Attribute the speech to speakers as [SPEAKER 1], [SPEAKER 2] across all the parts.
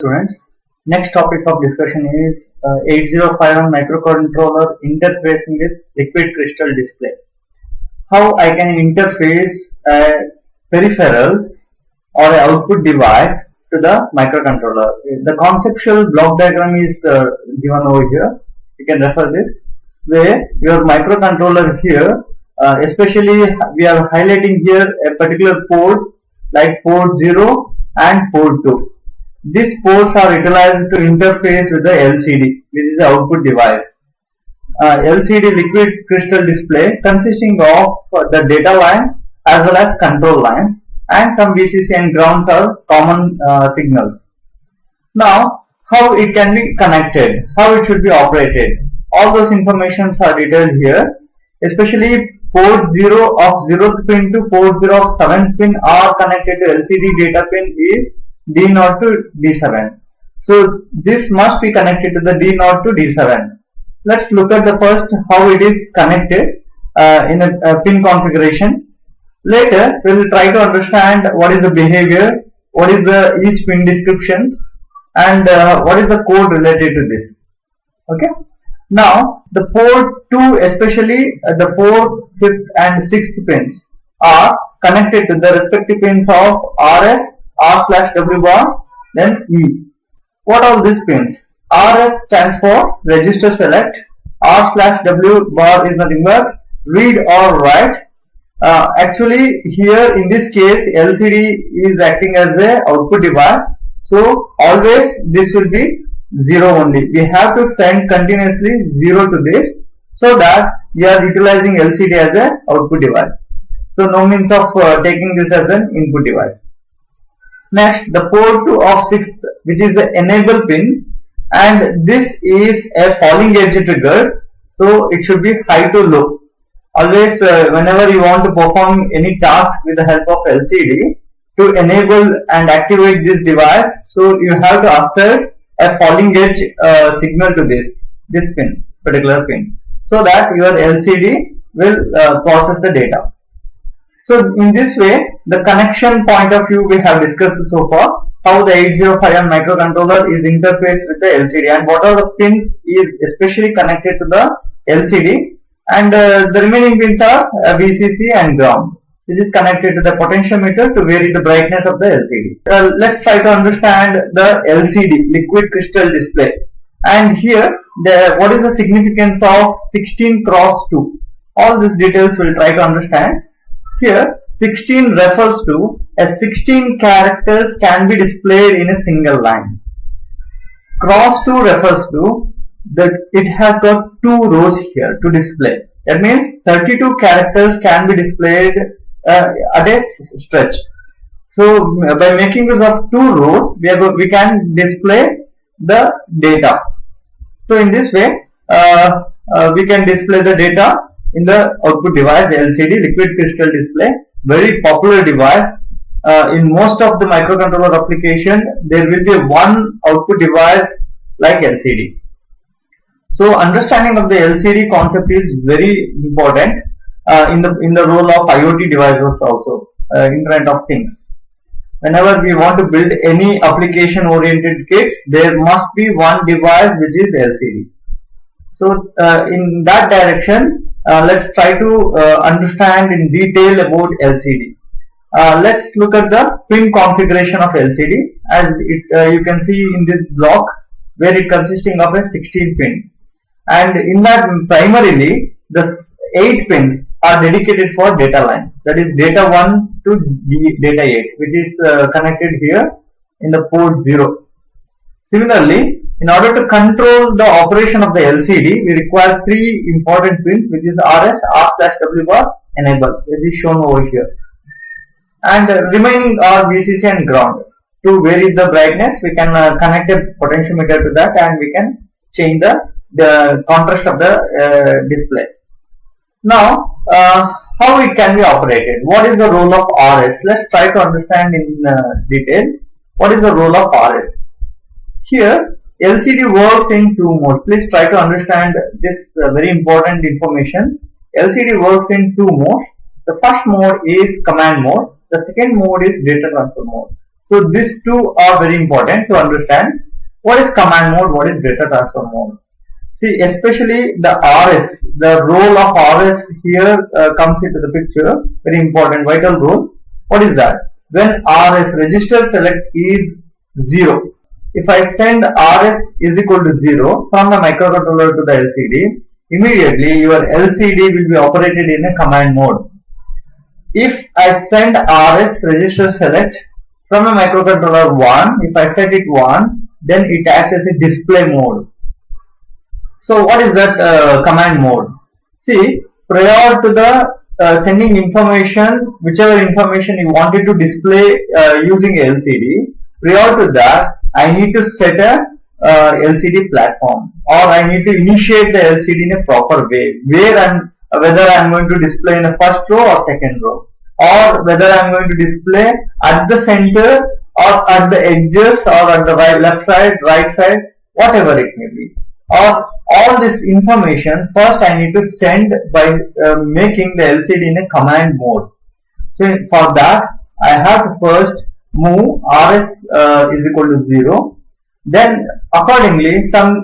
[SPEAKER 1] students. Next topic of discussion is 8051 microcontroller interfacing with liquid crystal display. How I can interface peripherals or an output device to the microcontroller. The conceptual block diagram is given over here. You can refer this, where your microcontroller here, especially we are highlighting here a particular port like port 0 and port 2. These ports are utilized to interface with the LCD, which is the output device. LCD liquid crystal display consisting of the data lines as well as control lines, and some VCC and grounds are common signals. Now, how it can be connected, how it should be operated, all those informations are detailed here. Especially port 0 of 0th pin to port 0 of 7th pin are connected to LCD data pin is D0 to D7. So this must be connected to the D0 to D7. Let's look at the first how it is connected in a pin configuration. Later we will try to understand what is the behavior, what is the each pin descriptions, and what is the code related to this. Okay. Now the port 2, especially the 4th, 5th and 6th pins are connected to the respective pins of RS, R/W bar, then E. What are these pins? RS stands for register select, R/W bar is nothing but read or write. Actually here in this case LCD is acting as a output device, so always this will be 0 only. We have to send continuously 0 to this, so that we are utilizing LCD as a output device. So no means of taking this as an input device. Next, the port 2 of 6th, which is the enable pin, and this is a falling edge trigger, so it should be high to low. Always whenever you want to perform any task with the help of LCD to enable and activate this device, so you have to assert a falling edge signal to this pin, particular pin, so that your LCD will process the data. So in this way, the connection point of view we have discussed so far, how the 8051 microcontroller is interfaced with the LCD and what are the pins is especially connected to the LCD, and the remaining pins are VCC and ground, which is connected to the potentiometer to vary the brightness of the LCD. Let's try to understand the LCD, liquid crystal display. And here, what is the significance of 16 cross 2? All these details we will try to understand. Here, 16 refers to 16 characters can be displayed in a single line. Cross 2 refers to that it has got 2 rows here to display. That means 32 characters can be displayed at a stretch. So by making use of 2 rows, we can display the data. So in this way, we can display the data in the output device LCD, liquid crystal display, very popular device. In most of the microcontroller application, there will be one output device like LCD. So understanding of the LCD concept is very important in the role of IoT devices also, Internet of Things. Whenever we want to build any application oriented kits, there must be one device which is LCD. So in that direction, let's try to understand in detail about LCD. Let's look at the pin configuration of LCD. As you can see in this block, where it consisting of a 16 pin, and in that primarily the 8 pins are dedicated for data lines, that is data 1 to data 8, which is connected here in the port 0. Similarly, in order to control the operation of the LCD, we require 3 important pins, which is RS, R/W bar, enable, which is shown over here, and remaining are VCC and ground. To vary the brightness, we can connect a potentiometer to that, and we can change the contrast of the display. Now, how it can be operated? What is the role of RS? Let's try to understand in detail what is the role of RS. Here, LCD works in 2 modes. Please try to understand this very important information. LCD works in 2 modes. The first mode is command mode. The second mode is data transfer mode. So these two are very important to understand what is command mode, what is data transfer mode. See, especially the RS, the role of RS here comes into the picture, very important, vital role. What is that? When RS, register select, is 0, if I send RS is equal to 0 from the microcontroller to the LCD, immediately your LCD will be operated in a command mode. If I send RS, register select, from a microcontroller 1, if I set it 1, then it acts as a display mode. So what is that command mode? See, prior to the sending information, whichever information you wanted to display using LCD, prior to that, I need to set a LCD platform, or I need to initiate the LCD in a proper way, whether I am going to display in the first row or second row, or whether I am going to display at the center or at the edges or at the left side, right side, whatever it may be. Or all this information first I need to send by making the LCD in a command mode. So for that I have to first move RS is equal to 0. Then accordingly some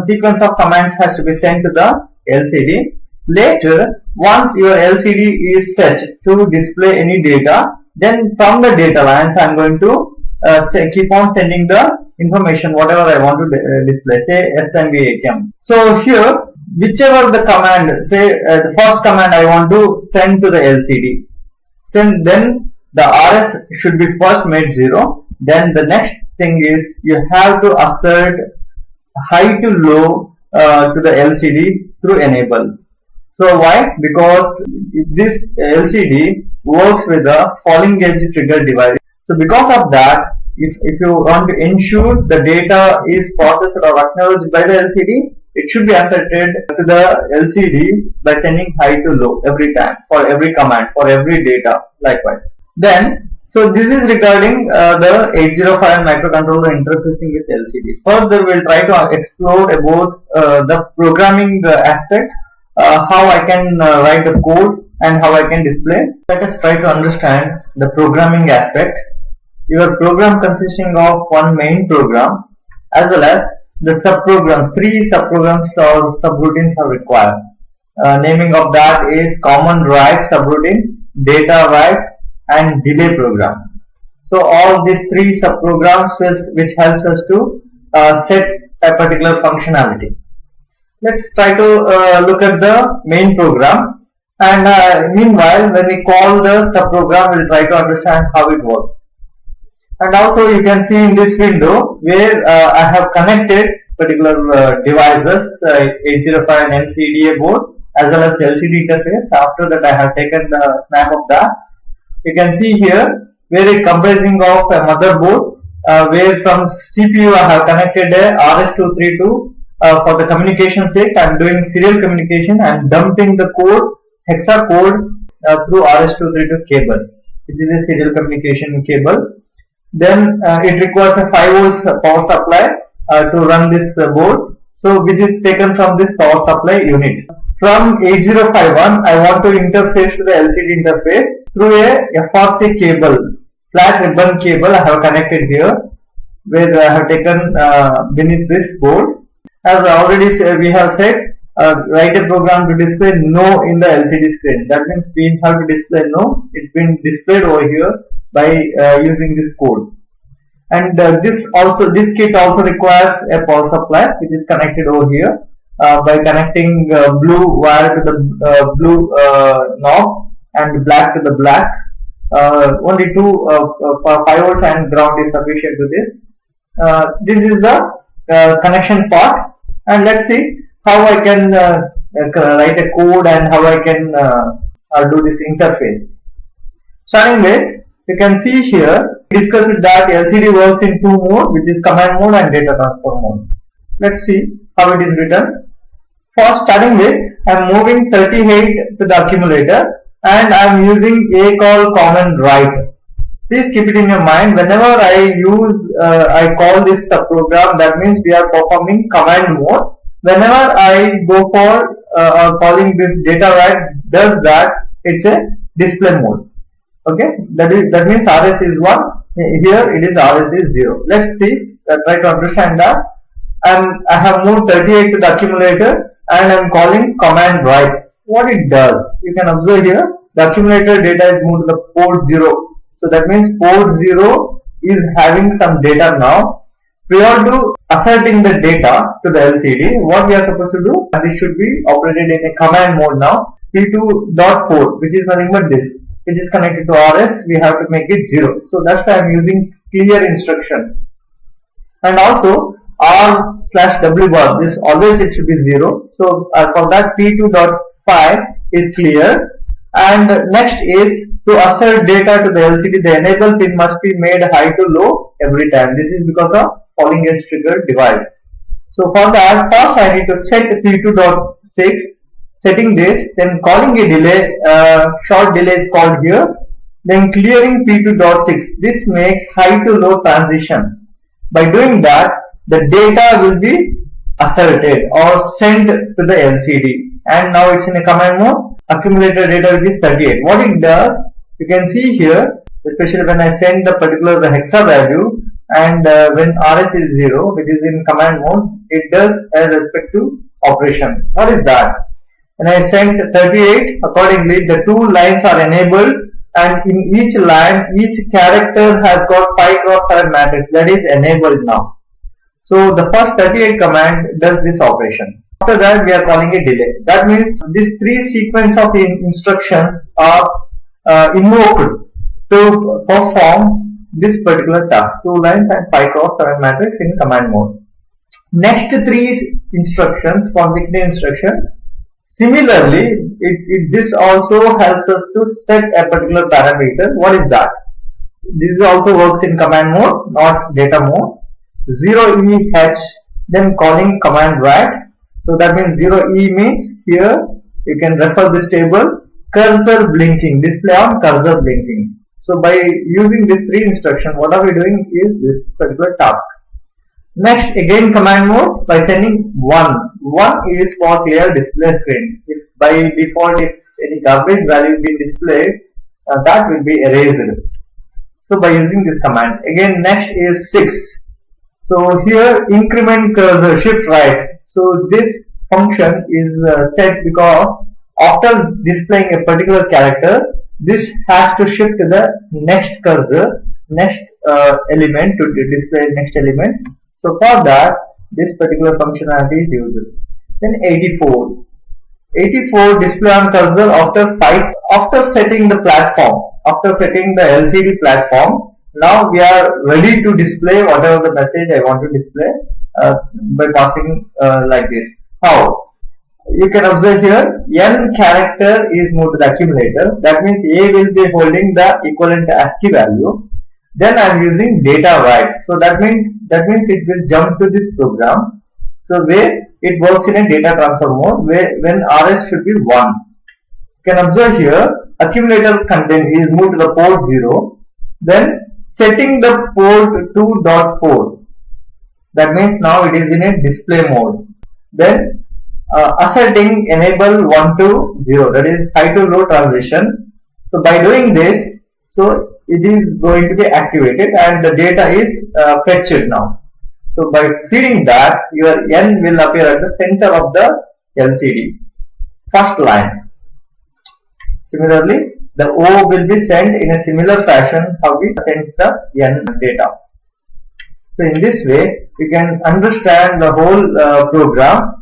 [SPEAKER 1] sequence of commands has to be sent to the LCD. Later, once your LCD is set to display any data, then from the data lines I am going to keep on sending the information whatever I want to display, say SMVITM. So here, whichever the command, say the first command I want to send to the LCD, then the RS should be first made 0. Then the next thing is you have to assert high to low to the LCD through enable. So why? Because this LCD works with a falling edge trigger device. So because of that, if you want to ensure the data is processed or acknowledged by the LCD, it should be asserted to the LCD by sending high to low every time, for every command, for every data, likewise. Then, so this is regarding the 805 microcontroller interfacing with LCD. Further, we'll try to explore about the programming aspect, how I can write the code and how I can display. Let us try to understand the programming aspect. Your program consisting of one main program as well as the subprogram. 3 subprograms or subroutines are required. Naming of that is common write subroutine, data write, and delay program. So all these 3 subprograms which helps us to set a particular functionality. Let's try to look at the main program, and meanwhile when we call the subprogram, we'll try to understand how it works. And also you can see in this window where I have connected particular devices, 805 and MCDA board as well as LCD interface. After that I have taken the snap of that. You can see here where it comprising of a motherboard, where from CPU I have connected a RS232 for the communication sake. I am doing serial communication and dumping the code, hexa code through RS232 cable, which is a serial communication cable. Then it requires a 5 volts power supply to run this board, so which is taken from this power supply unit. From 8051 I want to interface to the LCD interface through a FRC cable, flat ribbon cable I have connected here, where I have taken beneath this board. As already we have said, write a program to display no in the LCD screen. That means we have to display no. It's been displayed over here by using this code. And this kit also requires a power supply, which is connected over here by connecting blue wire to the blue knob and black to the black. Only 5 volts and ground is sufficient to this. This is the connection part, and let's see how I can write a code and how I can do this interface. Starting with, you can see here we discussed that LCD works in 2 modes, which is command mode and data transfer mode. Let's see how it is written. For starting with, I am moving 38 to the accumulator and I am using a call common write. Please keep it in your mind, whenever I call this subprogram, that means we are performing command mode. Whenever I go for calling this data write, does that, it's a display mode. Okay, that means RS is 1, Here it is RS is 0. Let's see, try to understand that. I have moved 38 to the accumulator and I am calling command write. What it does, you can observe here, the accumulator data is moved to the port 0. So that means port 0 is having some data now. Prior to asserting the data to the LCD, what we are supposed to do, this should be operated in a command mode now. P2.port, which is nothing but this, which is connected to RS, we have to make it 0. So that's why I am using clear instruction. And also R/W bar, this always it should be 0. So for that P2.5 is clear. And next is to assert data to the LCD, the enable pin must be made high to low every time. This is because of falling edge trigger device. So for that, first I need to set P2.6, setting this, then calling a delay, short delay is called here, then clearing P2.6. This makes high to low transition. By doing that, the data will be asserted or sent to the LCD, and now it's in a command mode. Accumulator data which is 38. What it does, you can see here, especially when I send the particular hexa value, and when RS is 0, which is in command mode, it does as respect to operation. What is that? When I send 38, accordingly the two lines are enabled, and in each line, each character has got 5x7 matrix, that is enabled now. So the first 38 command does this operation. After that, we are calling a delay. That means these three sequence of instructions are invoked to perform this particular task. 2 lines and 5x7 matrix in command mode. Next 3 instructions, consecutive instruction. Similarly, this also helps us to set a particular parameter. What is that? This also works in command mode, not data mode. 0EH, then calling command write. So that means 0E means here you can refer this table, cursor blinking, display on cursor blinking. So by using these 3 instructions, what are we doing is this particular task. Next, again command mode by sending 1. 1 is for clear display screen. If by default if any garbage value be displayed, that will be erased. So by using this command. Again next is 6. So here increment cursor shift right. So this function is set because after displaying a particular character, this has to shift to the next cursor, next element to display next element. So for that, this particular functionality is used. Then 84. 84 display on cursor after setting the platform, after setting the LCD platform. Now we are ready to display whatever the message I want to display by passing like this. How? You can observe here, n character is moved to the accumulator. That means A will be holding the equivalent ASCII value. Then I am using data write. So that means it will jump to this program. So where it works in a data transfer mode, where when RS should be 1. You can observe here, accumulator content is moved to the port 0. Then setting the port 2.4. That means now it is in a display mode. Then asserting enable 1 to 0, that is high to low transition. So by doing this, so it is going to be activated and the data is fetched now. So by feeding that, your N will appear at the center of the LCD. First line. Similarly, the O will be sent in a similar fashion how we send the N data. So in this way, we can understand the whole program